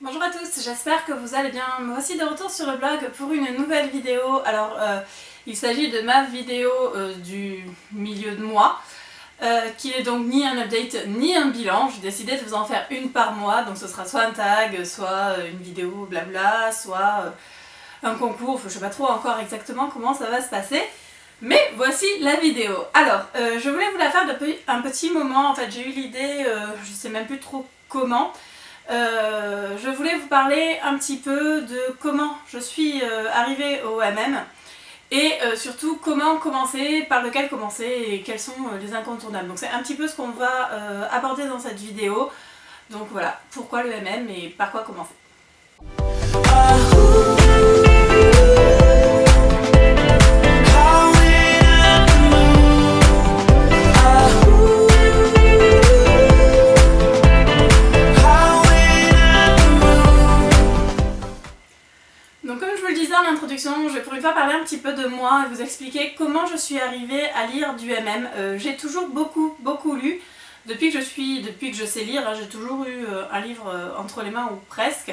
Bonjour à tous, j'espère que vous allez bien. Me voici de retour sur le blog pour une nouvelle vidéo. Alors, il s'agit de ma vidéo du milieu de mois, qui n'est donc ni un update ni un bilan. J'ai décidé de vous en faire une par mois, donc ce sera soit un tag, soit une vidéo blabla, soit un concours. Enfin, je sais pas trop encore exactement comment ça va se passer. Mais voici la vidéo. Alors, je voulais vous la faire depuis un petit moment. En fait, j'ai eu l'idée, je sais même plus trop comment. Je voulais vous parler un petit peu de comment je suis arrivée au MM et surtout comment commencer, par lequel commencer et quels sont les incontournables. Donc c'est un petit peu ce qu'on va aborder dans cette vidéo. Donc voilà, pourquoi le MM et par quoi commencer. En introduction, je vais pour une fois parler un petit peu de moi et vous expliquer comment je suis arrivée à lire du MM. J'ai toujours beaucoup lu. Depuis que je sais lire, j'ai toujours eu un livre entre les mains ou presque.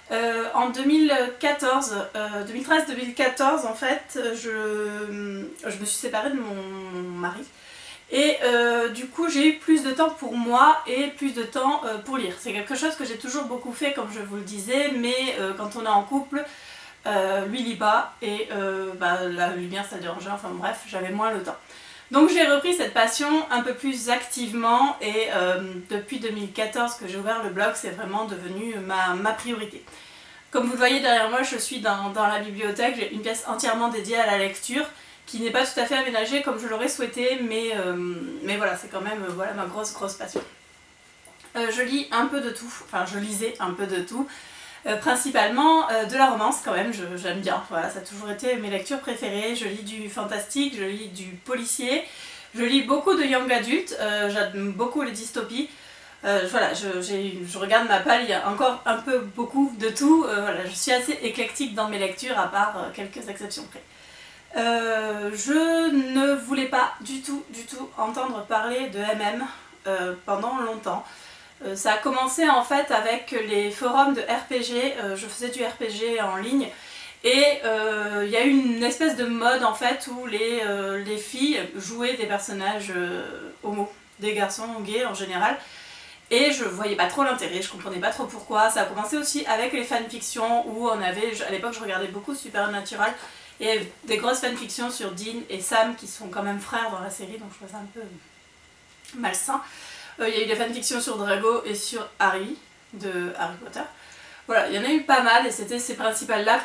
En 2013-2014 en fait, je me suis séparée de mon mari. Et du coup j'ai eu plus de temps pour moi et plus de temps pour lire. C'est quelque chose que j'ai toujours beaucoup fait comme je vous le disais, mais quand on est en couple, lui lit pas et la lumière ça dérangeait, enfin bref, j'avais moins le temps. Donc j'ai repris cette passion un peu plus activement et depuis 2014 que j'ai ouvert le blog, c'est vraiment devenu ma priorité. Comme vous le voyez derrière moi, je suis dans la bibliothèque, j'ai une pièce entièrement dédiée à la lecture qui n'est pas tout à fait aménagée comme je l'aurais souhaité, mais voilà, c'est quand même voilà, ma grosse passion. Je lis un peu de tout, enfin je lisais un peu de tout. Principalement de la romance quand même, j'aime bien, voilà, ça a toujours été mes lectures préférées. Je lis du fantastique, je lis du policier, je lis beaucoup de young adult, j'aime beaucoup les dystopies. Voilà, je regarde ma palle, il y a encore un peu beaucoup de tout, voilà, je suis assez éclectique dans mes lectures à part quelques exceptions près. Je ne voulais pas du tout entendre parler de MM pendant longtemps. Ça a commencé en fait avec les forums de RPG, je faisais du RPG en ligne et il y a eu une espèce de mode en fait où les filles jouaient des personnages homo, des garçons gays en général, et je voyais pas trop l'intérêt, je comprenais pas trop pourquoi. Ça a commencé aussi avec les fanfictions où on avait, à l'époque je regardais beaucoup Supernatural et des grosses fanfictions sur Dean et Sam qui sont quand même frères dans la série, donc je trouvais ça un peu malsain. Il y a eu des fanfictions sur Drago et sur Harry, de Harry Potter. Voilà, il y en a eu pas mal et c'était ces principales-là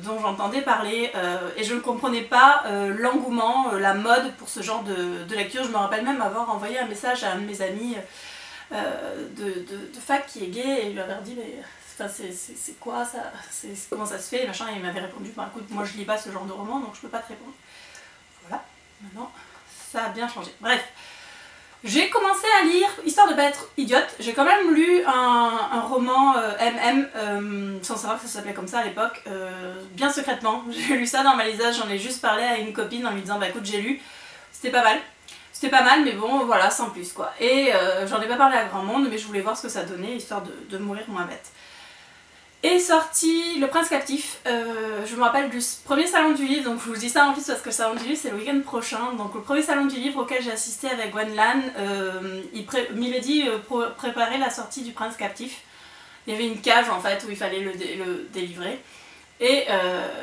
dont j'entendais parler et je ne comprenais pas l'engouement, la mode pour ce genre de lecture. Je me rappelle même avoir envoyé un message à un de mes amis de fac qui est gay et lui avoir dit mais c'est quoi ça, comment ça se fait, machin, et il m'avait répondu bah écoute, moi je lis pas ce genre de roman donc je peux pas te répondre. Voilà, maintenant ça a bien changé. Bref. J'ai commencé à lire, histoire de pas être idiote, j'ai quand même lu un roman MM, sans savoir que ça s'appelait comme ça à l'époque, bien secrètement. J'ai lu ça dans ma liseuse, j'en ai juste parlé à une copine en lui disant bah écoute j'ai lu, c'était pas mal mais bon voilà sans plus quoi. Et j'en ai pas parlé à grand monde mais je voulais voir ce que ça donnait histoire de mourir moins bête. Est sorti Le Prince Captif, je me rappelle du premier salon du livre, donc je vous dis ça en plus parce que le salon du livre c'est le week-end prochain, donc le premier salon du livre auquel j'ai assisté avec Gwenlan, Milady préparait la sortie du Prince Captif. Il y avait une cage en fait où il fallait le délivrer. Et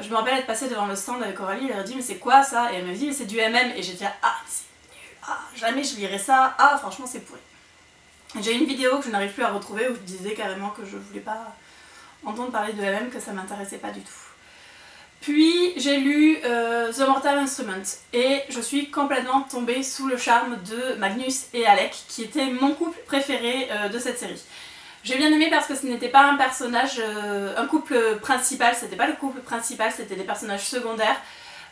je me rappelle être passée devant le stand avec Aurélie, elle leur a dit mais c'est quoi ça? Et elle m'a dit mais c'est du MM, et j'étais là ah c'est nul, ah jamais je lirais ça, ah franchement c'est pourri. J'ai une vidéo que je n'arrive plus à retrouver où je disais carrément que je voulais pas entendre parler de MM, que ça m'intéressait pas du tout. Puis j'ai lu The Mortal Instrument et je suis complètement tombée sous le charme de Magnus et Alec qui était mon couple préféré de cette série. J'ai bien aimé parce que ce n'était pas un personnage, un couple principal, c'était pas le couple principal, c'était des personnages secondaires.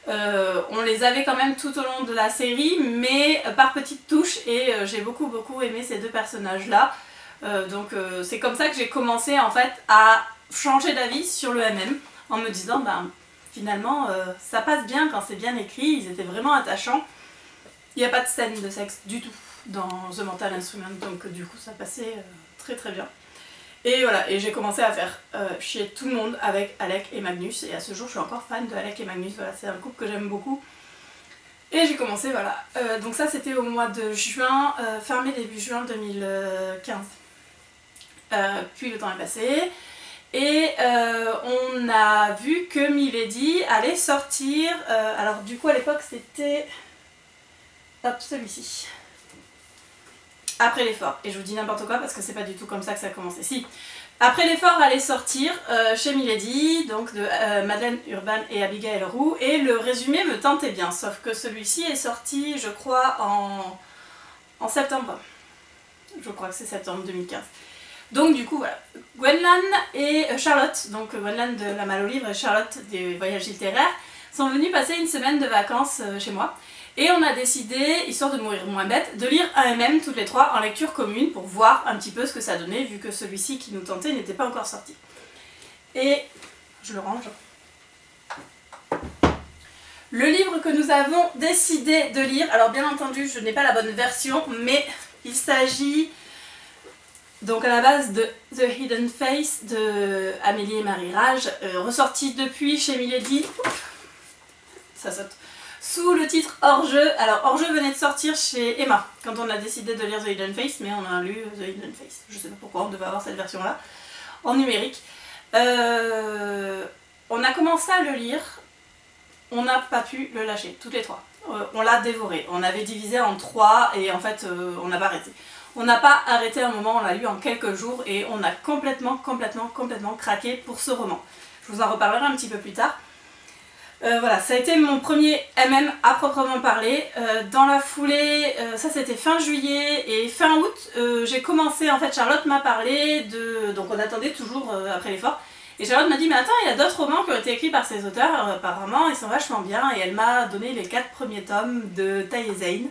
On les avait quand même tout au long de la série mais par petites touches et j'ai beaucoup aimé ces deux personnages là. Donc c'est comme ça que j'ai commencé en fait à changer d'avis sur le MM en me disant ben finalement ça passe bien quand c'est bien écrit, ils étaient vraiment attachants. Il n'y a pas de scène de sexe du tout dans The Mortal Instrument, donc du coup ça passait très bien. Et voilà, et j'ai commencé à faire chier tout le monde avec Alec et Magnus, et à ce jour je suis encore fan de Alec et Magnus, voilà, c'est un couple que j'aime beaucoup. Et j'ai commencé, voilà, donc ça c'était au mois de juin, fin mai début juin 2015. Puis le temps est passé, et on a vu que Milady allait sortir, alors du coup à l'époque c'était, hop, celui-ci. Après l'effort, et je vous dis n'importe quoi parce que c'est pas du tout comme ça que ça a commencé. Si, après l'effort allait sortir chez Milady, donc de Madeleine Urban et Abigail Roux, et le résumé me tentait bien, sauf que celui-ci est sorti, je crois, en septembre. Je crois que c'est septembre 2015. Donc du coup voilà, Gwenlan et Charlotte, donc Gwenlan de La Malle au Livre et Charlotte des Voyages littéraires, sont venus passer une semaine de vacances chez moi. Et on a décidé, histoire de mourir moins bête, de lire un MM toutes les trois en lecture commune pour voir un petit peu ce que ça donnait, vu que celui-ci qui nous tentait n'était pas encore sorti. Et je le range. Le livre que nous avons décidé de lire, alors bien entendu je n'ai pas la bonne version, mais il s'agit donc à la base de The Hidden Face de Amélie et Marie Rage, ressorti depuis chez Milady. Ça saute. Sous le titre Hors-jeu. Alors Hors-jeu venait de sortir chez Emma quand on a décidé de lire The Hidden Face, mais on a lu The Hidden Face. Je sais pas pourquoi, on devait avoir cette version là en numérique. On a commencé à le lire, on n'a pas pu le lâcher, toutes les trois. On l'a dévoré, on avait divisé en 3 et en fait on n'a pas arrêté. On n'a pas arrêté un moment, on l'a lu en quelques jours et on a complètement craqué pour ce roman. Je vous en reparlerai un petit peu plus tard. Voilà, ça a été mon premier MM à proprement parler. Dans la foulée, ça c'était fin juillet et fin août, j'ai commencé, en fait Charlotte m'a parlé de... Donc on attendait toujours après l'effort. Et Charlotte m'a dit mais attends, il y a d'autres romans qui ont été écrits par ces auteurs, apparemment ils sont vachement bien. Et elle m'a donné les 4 premiers tomes de Taï Zane,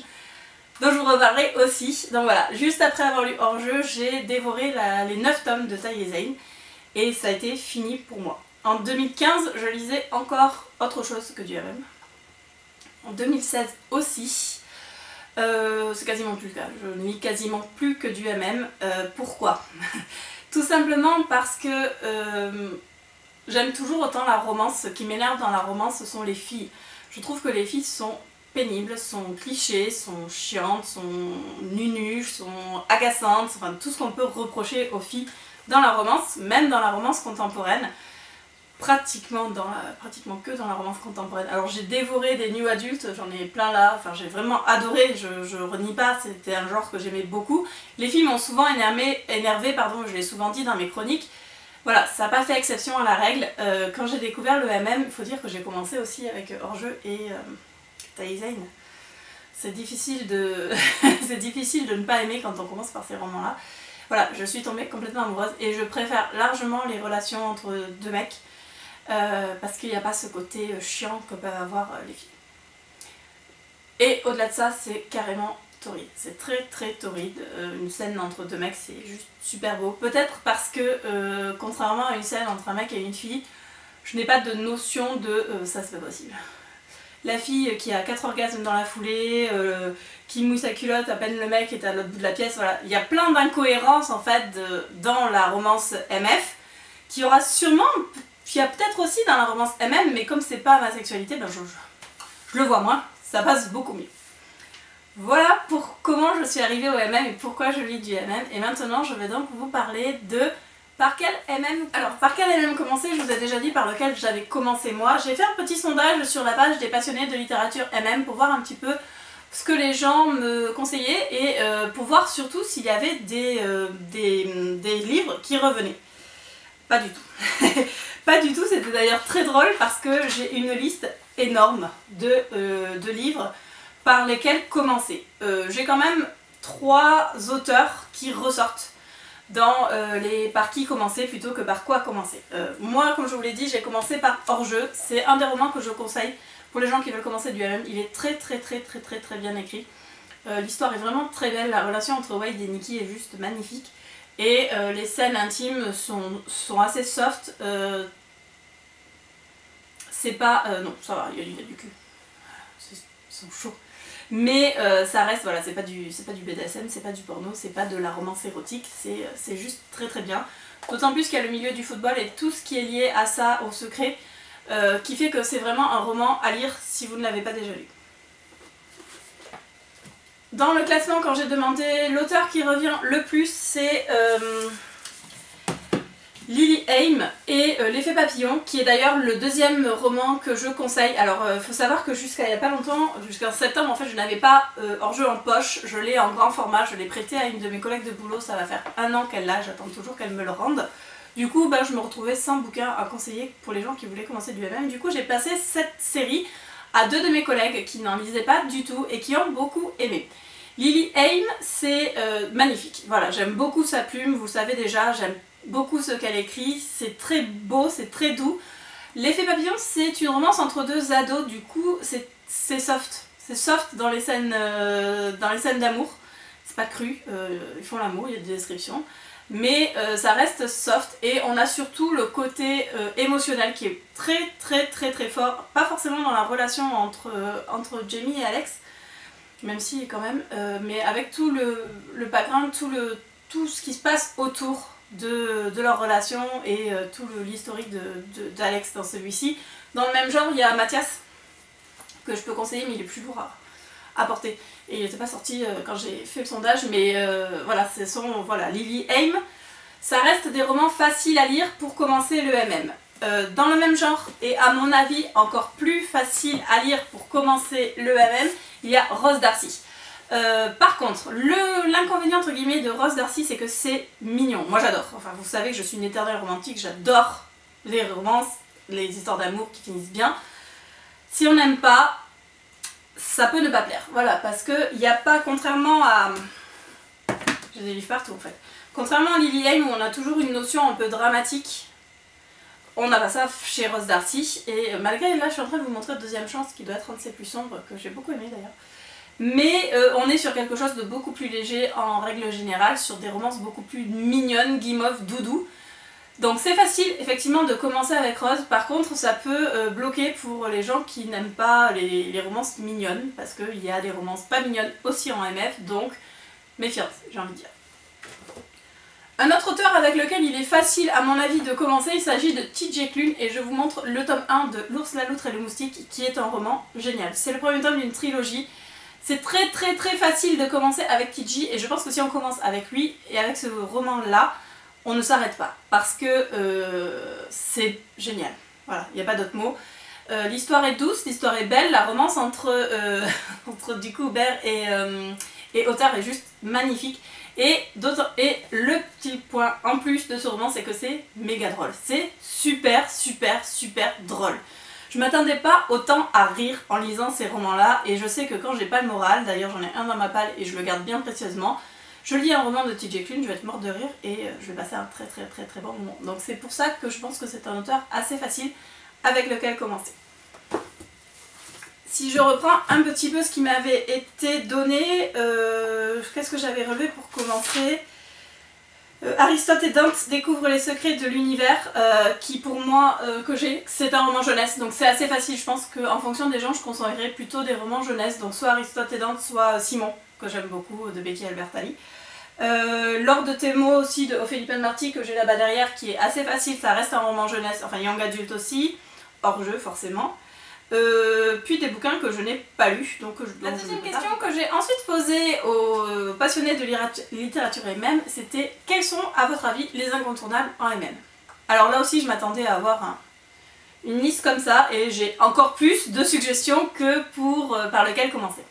dont je vous reparlerai aussi. Donc voilà, juste après avoir lu Hors-jeu, j'ai dévoré les 9 tomes de Taï Zane. Et ça a été fini pour moi. En 2015, je lisais encore autre chose que du MM. En 2016 aussi. C'est quasiment plus le cas. Je ne lis quasiment plus que du MM. Pourquoi? Tout simplement parce que j'aime toujours autant la romance. Ce qui m'énerve dans la romance, ce sont les filles. Je trouve que les filles sont pénibles, sont clichés, sont chiantes, sont nunuches, sont agaçantes. Enfin, tout ce qu'on peut reprocher aux filles dans la romance, même dans la romance contemporaine. Pratiquement que dans la romance contemporaine. Alors j'ai dévoré des new adultes, j'en ai plein là, enfin j'ai vraiment adoré, je renie pas, c'était un genre que j'aimais beaucoup. Les filles m'ont souvent énervée, pardon, je l'ai souvent dit dans mes chroniques. Voilà, ça n'a pas fait exception à la règle. Quand j'ai découvert le MM, il faut dire que j'ai commencé aussi avec Hors-jeu et Taï Zane. C'est difficile de... c'est difficile de ne pas aimer quand on commence par ces romans-là. Voilà, je suis tombée complètement amoureuse et je préfère largement les relations entre deux mecs. Parce qu'il n'y a pas ce côté chiant que peuvent avoir les filles. Et au-delà de ça, c'est carrément torride. C'est très torride. Une scène entre deux mecs, c'est juste super beau. Peut-être parce que, contrairement à une scène entre un mec et une fille, je n'ai pas de notion de ça c'est pas possible. La fille qui a 4 orgasmes dans la foulée, qui mouille sa culotte à peine le mec est à l'autre bout de la pièce, voilà. Il y a plein d'incohérences en fait dans la romance MF, qui aura sûrement... Il y a peut-être aussi dans la romance MM, mais comme c'est pas ma sexualité, ben je le vois moins, ça passe beaucoup mieux. Voilà pour comment je suis arrivée au MM et pourquoi je lis du MM. Et maintenant je vais donc vous parler de par quel MM. Alors par quel MM commencer, je vous ai déjà dit par lequel j'avais commencé moi. J'ai fait un petit sondage sur la page des passionnés de littérature MM pour voir un petit peu ce que les gens me conseillaient et pour voir surtout s'il y avait des livres qui revenaient. Pas du tout. Pas du tout, c'était d'ailleurs très drôle parce que j'ai une liste énorme de livres par lesquels commencer. J'ai quand même 3 auteurs qui ressortent dans les par qui commencer plutôt que par quoi commencer. Moi, comme je vous l'ai dit, j'ai commencé par Hors-jeu. C'est un des romans que je conseille pour les gens qui veulent commencer du MM. Il est très bien écrit. L'histoire est vraiment très belle, la relation entre Wade et Nikki est juste magnifique. Et les scènes intimes sont assez soft. C'est pas... non, ça va, il y a du cul. Ils sont chauds. Mais ça reste, voilà, c'est pas du BDSM, c'est pas du porno, c'est pas de la romance érotique, c'est juste très bien. D'autant plus qu'il y a le milieu du football et tout ce qui est lié à ça, au secret, qui fait que c'est vraiment un roman à lire si vous ne l'avez pas déjà lu. Dans le classement, quand j'ai demandé l'auteur qui revient le plus, c'est Lily Haim et L'effet papillon, qui est d'ailleurs le deuxième roman que je conseille. Alors il faut savoir que jusqu'à il n'y a pas longtemps, jusqu'en septembre en fait, je n'avais pas hors-jeu en poche, je l'ai en grand format, je l'ai prêté à une de mes collègues de boulot, ça va faire 1 an qu'elle l'a, j'attends toujours qu'elle me le rende. Du coup je me retrouvais sans bouquin à conseiller pour les gens qui voulaient commencer du MM. Du coup j'ai passé cette série à 2 de mes collègues qui n'en lisaient pas du tout et qui ont beaucoup aimé. Lily Haim, c'est magnifique, voilà, j'aime beaucoup sa plume, vous le savez déjà, j'aime beaucoup ce qu'elle écrit, c'est très beau, c'est très doux. L'effet papillon, c'est une romance entre 2 ados, du coup c'est soft. C'est soft dans les scènes d'amour. C'est pas cru, ils font l'amour, il y a des descriptions. Mais ça reste soft et on a surtout le côté émotionnel qui est très fort. Pas forcément dans la relation entre Jamie et Alex, même si quand même, mais avec tout le background, tout ce qui se passe autour de leur relation et tout l'historique d'Alex dans celui-ci. Dans le même genre, il y a Mathias, que je peux conseiller, mais il est plus lourd à porter. Et il n'était pas sorti quand j'ai fait le sondage, mais voilà, voilà, Lily Haim. Ça reste des romans faciles à lire pour commencer le MM. Dans le même genre, et à mon avis encore plus facile à lire pour commencer le MM, il y a Rose Darcy. Par contre, l'inconvénient entre guillemets de Rose Darcy, c'est que c'est mignon. Moi j'adore, enfin vous savez que je suis une éternelle romantique, j'adore les romances, les histoires d'amour qui finissent bien. Si on n'aime pas, ça peut ne pas plaire. Voilà, parce qu'il n'y a pas, contrairement à... J'ai des livres partout en fait. Contrairement à Lily Haim où on a toujours une notion un peu dramatique, on n'a pas ça chez Rose Darcy. Et malgré, là je suis en train de vous montrer Deuxième Chance, qui doit être un de ses plus sombres, que j'ai beaucoup aimé d'ailleurs. Mais on est sur quelque chose de beaucoup plus léger en règle générale, sur des romances beaucoup plus mignonnes, guimauve, doudou. Donc c'est facile effectivement de commencer avec Rose, par contre ça peut bloquer pour les gens qui n'aiment pas les romances mignonnes, parce qu'il y a des romances pas mignonnes aussi en MF, donc méfiance, j'ai envie de dire. Un autre auteur avec lequel il est facile à mon avis de commencer, il s'agit de TJ Klune et je vous montre le tome 1 de L'ours, la loutre et le moustique qui est un roman génial. C'est le premier tome d'une trilogie. C'est très facile de commencer avec TJ et je pense que si on commence avec lui et avec ce roman là, on ne s'arrête pas parce que c'est génial. Voilà, il n'y a pas d'autre mot. L'histoire est douce, l'histoire est belle, la romance entre du coup Bert et Ottar est juste magnifique. Et le petit point en plus de ce roman, c'est que c'est méga drôle. C'est super drôle. Je m'attendais pas autant à rire en lisant ces romans-là, et je sais que quand j'ai pas le moral, d'ailleurs j'en ai un dans ma palle et je le garde bien précieusement, je lis un roman de TJ Klune, je vais être morte de rire et je vais passer un très bon moment. Donc c'est pour ça que je pense que c'est un auteur assez facile avec lequel commencer. Si je reprends un petit peu ce qui m'avait été donné, qu'est-ce que j'avais relevé pour commencer? Aristote et Dante découvrent les secrets de l'univers, qui pour moi, c'est un roman jeunesse, donc c'est assez facile. Je pense qu'en fonction des gens, je conseillerais plutôt des romans jeunesse, donc soit Aristote et Dante, soit Simon, que j'aime beaucoup, de Becky Albertalli. L'Or de Thémo aussi de Ophélie Penmarty, que j'ai là-bas derrière, qui est assez facile, ça reste un roman jeunesse, enfin young adulte aussi, hors jeu forcément. Puis des bouquins que je n'ai pas lus. Donc la deuxième question que j'ai ensuite posée aux passionnés de littérature MM, c'était quels sont à votre avis les incontournables en MM? Alors là aussi je m'attendais à avoir une liste comme ça et j'ai encore plus de suggestions que par lequel commencer.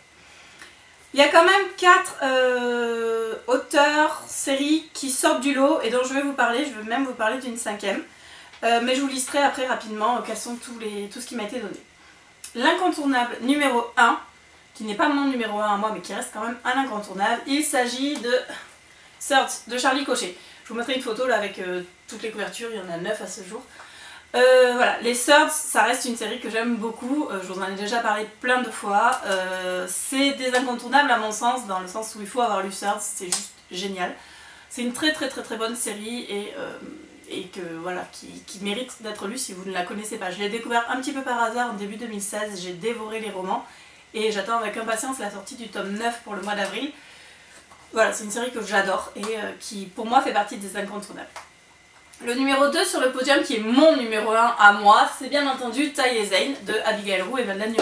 Il y a quand même 4 auteurs, séries qui sortent du lot et dont je vais vous parler, je vais même vous parler d'une 5e. Mais je vous listerai après rapidement quels sont tout ce qui m'a été donné. L'incontournable numéro 1, qui n'est pas mon numéro 1 à moi, mais qui reste quand même un incontournable, il s'agit de Thirds de Charlie Cochet. Je vous mettrai une photo là avec toutes les couvertures, il y en a 9 à ce jour. Voilà, les Thirds, ça reste une série que j'aime beaucoup, je vous en ai déjà parlé plein de fois. C'est des incontournables à mon sens, dans le sens où il faut avoir lu Thirds, c'est juste génial. C'est une très bonne série et voilà, qui mérite d'être lue si vous ne la connaissez pas. Je l'ai découvert un petit peu par hasard en début 2016, j'ai dévoré les romans et j'attends avec impatience la sortie du tome 9 pour le mois d'avril. Voilà, c'est une série que j'adore et qui pour moi fait partie des incontournables. Le numéro 2 sur le podium, qui est mon numéro 1 à moi, c'est bien entendu Taï Zane de Abigail Roux et Madeleine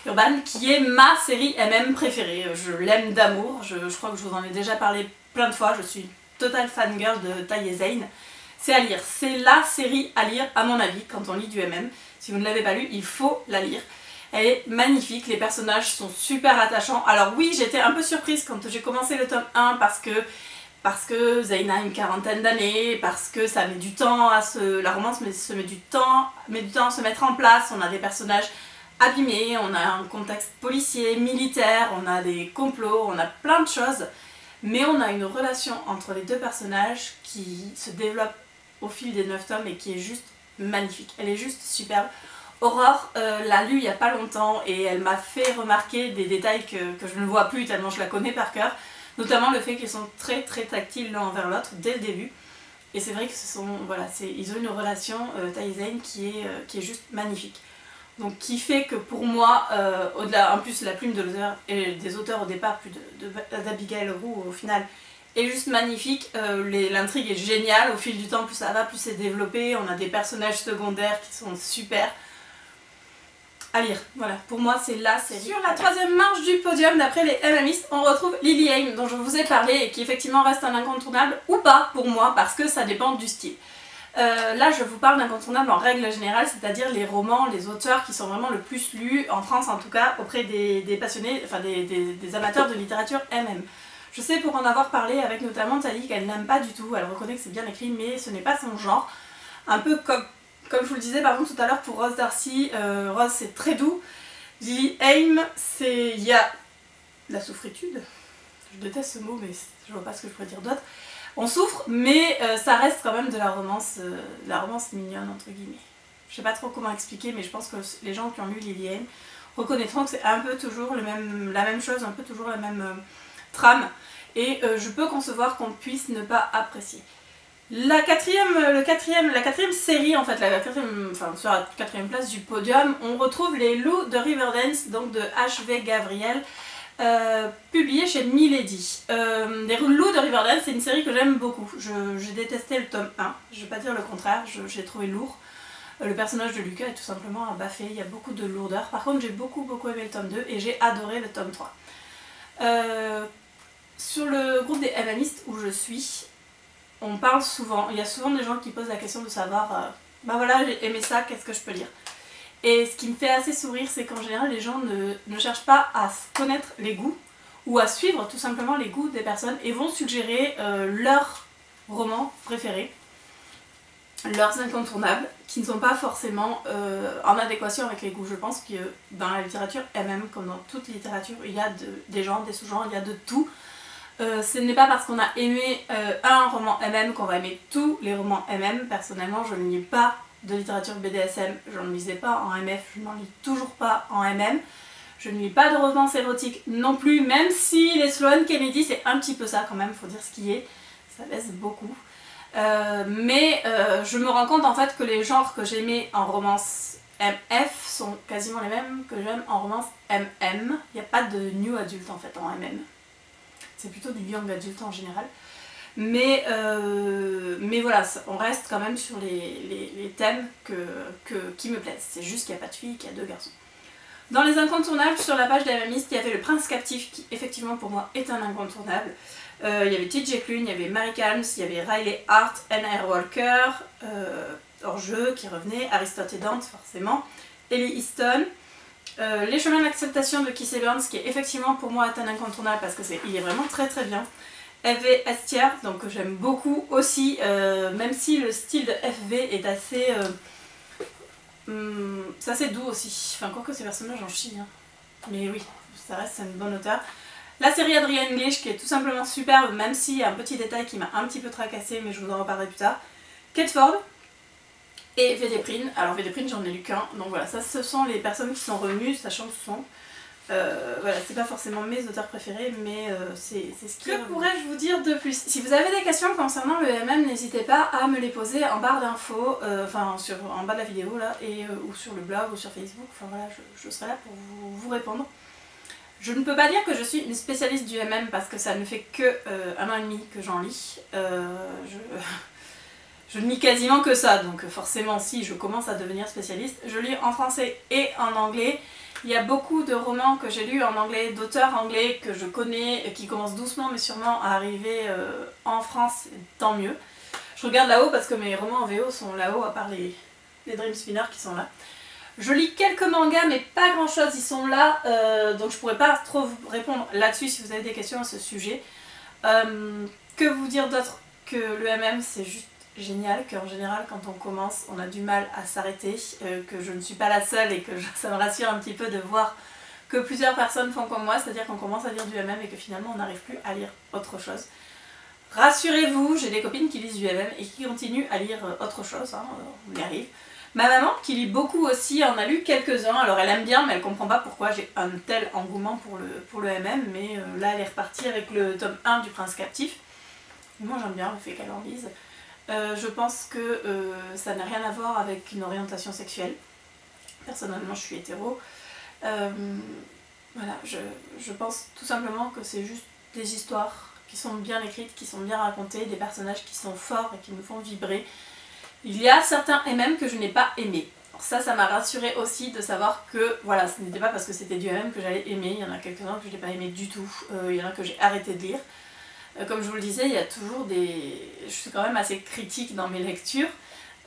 Urban, qui est ma série MM préférée. Je l'aime d'amour, je crois que je vous en ai déjà parlé plein de fois, je suis totale fangirl de Taï Zane. C'est à lire, c'est la série à lire à mon avis quand on lit du MM. Si vous ne l'avez pas lu, il faut la lire. Elle est magnifique, les personnages sont super attachants. Alors oui, j'étais un peu surprise quand j'ai commencé le tome 1 parce que Zane a une quarantaine d'années, parce que ça met du temps à la romance met du temps à se mettre en place. On a des personnages abîmés, on a un contexte policier, militaire, on a des complots, on a plein de choses. Mais on a une relation entre les deux personnages qui se développe au fil des 9 tomes et qui est juste magnifique. Elle est juste superbe. Aurore l'a lu il n'y a pas longtemps et elle m'a fait remarquer des détails que je ne vois plus tellement je la connais par cœur. Notamment le fait qu'ils sont très tactiles l'un envers l'autre dès le début. Et c'est vrai que ils ont une relation, Taï Zane, qui est juste magnifique. Donc qui fait que pour moi, au-delà, en plus la plume de l'auteur et des auteurs au départ, plus d'Abigail Roux au final, est juste magnifique. L'intrigue est géniale, au fil du temps plus ça va, plus c'est développé, on a des personnages secondaires qui sont super. À lire, voilà, pour moi c'est la série. Sur la troisième marche du podium, d'après les MMistes, on retrouve Lily Haim, dont je vous ai parlé et qui effectivement reste un incontournable, ou pas pour moi, parce que ça dépend du style. Là je vous parle d'incontournable en règle générale, c'est-à-dire les romans, les auteurs qui sont vraiment le plus lus, en France en tout cas, auprès des passionnés, enfin des amateurs de littérature MM. Je sais pour en avoir parlé avec notamment Tali qu'elle n'aime pas du tout, elle reconnaît que c'est bien écrit mais ce n'est pas son genre. Un peu comme je vous le disais par contre tout à l'heure pour Rose Darcy, Rose c'est très doux. Lily Haim, il y a la souffritude, je déteste ce mot mais je vois pas ce que je pourrais dire d'autre. On souffre mais ça reste quand même de la romance mignonne entre guillemets. Je sais pas trop comment expliquer mais je pense que les gens qui ont lu Lily Haim reconnaîtront que c'est un peu toujours la même chose, un peu toujours la même trame et je peux concevoir qu'on puisse ne pas apprécier. La quatrième série, en fait, sur la quatrième place du podium, on retrouve Les Loups de Riverdance, donc de H.V. Gabriel, publié chez Milady. Les Loups de Riverdance, c'est une série que j'aime beaucoup. J'ai détesté le tome 1, je ne vais pas dire le contraire, j'ai trouvé lourd. Le personnage de Lucas est tout simplement un baffé, il y a beaucoup de lourdeur. Par contre, j'ai beaucoup aimé le tome 2 et j'ai adoré le tome 3. Sur le groupe des MMistes où je suis, on parle souvent, il y a souvent des gens qui posent la question de savoir bah voilà j'ai aimé ça, qu'est-ce que je peux lire. Et ce qui me fait assez sourire c'est qu'en général les gens ne cherchent pas à connaître les goûts ou à suivre tout simplement les goûts des personnes et vont suggérer leurs romans préférés, leurs incontournables qui ne sont pas forcément en adéquation avec les goûts. Je pense que dans la littérature MM comme dans toute littérature il y a des genres, des sous-genres, il y a de tout. Ce n'est pas parce qu'on a aimé un roman MM qu'on va aimer tous les romans MM. Personnellement, je ne lis pas de littérature BDSM, je ne lisais pas en MF, je n'en lis toujours pas en MM. Je ne lis pas de romance érotique non plus, même si les Sloane Kennedy c'est un petit peu ça quand même, faut dire ce qui est, ça baisse beaucoup. Mais je me rends compte en fait que les genres que j'aimais en romance MF sont quasiment les mêmes que j'aime en romance MM. Il n'y a pas de new adulte en fait en MM. C'est plutôt du young adulte en général. Mais voilà, on reste quand même sur les thèmes qui me plaisent. C'est juste qu'il n'y a pas de filles, qu'il y a 2 garçons. Dans les incontournables, sur la page des MMistes, il y avait Le Prince Captif, qui effectivement pour moi est un incontournable. Il y avait TJ Klune, il y avait Mary Calms, il y avait Riley Hart, N.R. Walker, Hors-jeu qui revenait, Aristote et Dante forcément, Ellie Easton. Les chemins de l'acceptation de Kissy Burns qui est effectivement pour moi un incontournable parce que il est vraiment très bien. FV Estière, donc que j'aime beaucoup aussi, même si le style de FV est assez c'est assez doux aussi, enfin quoique ces personnages en chient, hein. Mais oui, ça reste une bonne auteure. La série Adrienne English qui est tout simplement superbe, même s'il y a un petit détail qui m'a un petit peu tracassé mais je vous en reparlerai plus tard. Kate Ford et Védéprine. Alors Védéprine j'en ai lu qu'un, donc voilà, ça ce sont les personnes qui sont revenues, sachant que ce sont voilà, c'est pas forcément mes auteurs préférés, mais c'est ce que pourrais-je vous dire de plus. Si vous avez des questions concernant le MM, n'hésitez pas à me les poser en barre d'infos, enfin en bas de la vidéo là, et, ou sur le blog ou sur Facebook, enfin voilà, je serai là pour vous répondre. Je ne peux pas dire que je suis une spécialiste du MM parce que ça ne fait que 1 an et demi que j'en lis. je ne lis quasiment que ça, donc forcément si je commence à devenir spécialiste, je lis en français et en anglais. Il y a beaucoup de romans que j'ai lus en anglais, d'auteurs anglais que je connais, qui commencent doucement mais sûrement à arriver en France, tant mieux. Je regarde là-haut parce que mes romans en VO sont là-haut, à part les Dream Spinners qui sont là. Je lis quelques mangas mais pas grand chose, ils sont là, donc je pourrais pas trop vous répondre là-dessus si vous avez des questions à ce sujet. Que vous dire d'autre que le MM c'est juste génial, qu'en général quand on commence on a du mal à s'arrêter, que je ne suis pas la seule et que ça me rassure un petit peu de voir que plusieurs personnes font comme moi, c'est-à-dire qu'on commence à lire du MM et que finalement on n'arrive plus à lire autre chose. Rassurez-vous, j'ai des copines qui lisent du MM et qui continuent à lire autre chose, hein, on y arrive. Ma maman qui lit beaucoup aussi en a lu quelques-uns, alors elle aime bien mais elle comprend pas pourquoi j'ai un tel engouement pour le MM, mais là elle est repartie avec le tome 1 du Prince Captif. Moi j'aime bien le fait qu'elle en lise. Je pense que ça n'a rien à voir avec une orientation sexuelle. Personnellement je suis hétéro. Voilà, je pense tout simplement que c'est juste des histoires qui sont bien écrites, qui sont bien racontées, des personnages qui sont forts et qui me font vibrer. Il y a certains MM que je n'ai pas aimés. Ça m'a rassurée aussi de savoir que voilà, ce n'était pas parce que c'était du MM que j'allais aimer. Il y en a quelques-uns que je n'ai pas aimé du tout. Il y en a que j'ai arrêté de lire. Comme je vous le disais, il y a toujours des... Je suis quand même assez critique dans mes lectures.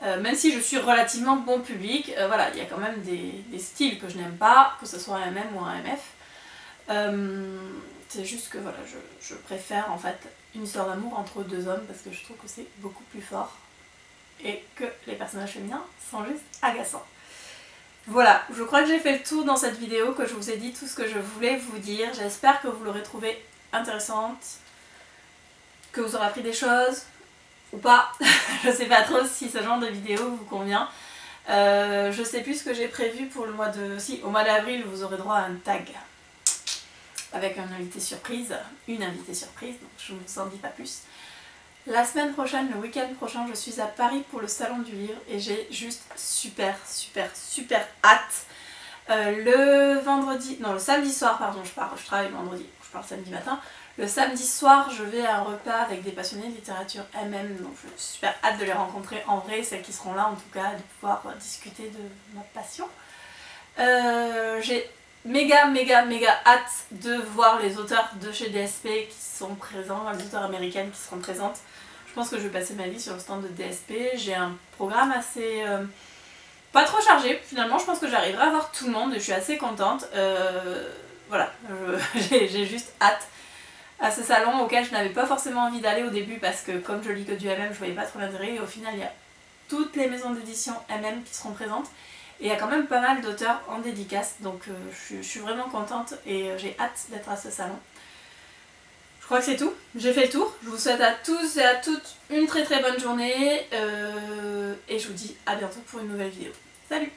Même si je suis relativement bon public, voilà, il y a quand même des styles que je n'aime pas, que ce soit un MM ou un MF. C'est juste que voilà, je préfère en fait une histoire d'amour entre deux hommes parce que je trouve que c'est beaucoup plus fort et que les personnages féminins sont juste agaçants. Voilà, je crois que j'ai fait le tour dans cette vidéo, que je vous ai dit tout ce que je voulais vous dire. J'espère que vous l'aurez trouvée intéressante, que vous aurez appris des choses ou pas. Je sais pas trop si ce genre de vidéo vous convient. Je sais plus ce que j'ai prévu pour le mois de... Si, au mois d'avril vous aurez droit à un tag avec un invité surprise, une invitée surprise, donc je ne vous en dis pas plus. La semaine prochaine, le week-end prochain, je suis à Paris pour le salon du livre et j'ai juste super hâte. Le samedi soir, pardon, je travaille vendredi, je pars samedi matin. Le samedi soir, je vais à un repas avec des passionnés de littérature MM, donc j'ai super hâte de les rencontrer en vrai, celles qui seront là en tout cas, de pouvoir discuter de ma passion. J'ai méga hâte de voir les auteurs de chez DSP qui sont présents, les auteurs américaines qui seront présentes. Je pense que je vais passer ma vie sur le stand de DSP. J'ai un programme assez... pas trop chargé finalement, je pense que j'arriverai à voir tout le monde et je suis assez contente. Voilà, j'ai juste hâte à ce salon auquel je n'avais pas forcément envie d'aller au début parce que comme je lis que du MM, je voyais pas trop l'intérêt et au final il y a toutes les maisons d'édition MM qui seront présentes. Et il y a quand même pas mal d'auteurs en dédicace, donc je suis vraiment contente et j'ai hâte d'être à ce salon. Je crois que c'est tout, j'ai fait le tour. Je vous souhaite à tous et à toutes une très bonne journée et je vous dis à bientôt pour une nouvelle vidéo. Salut!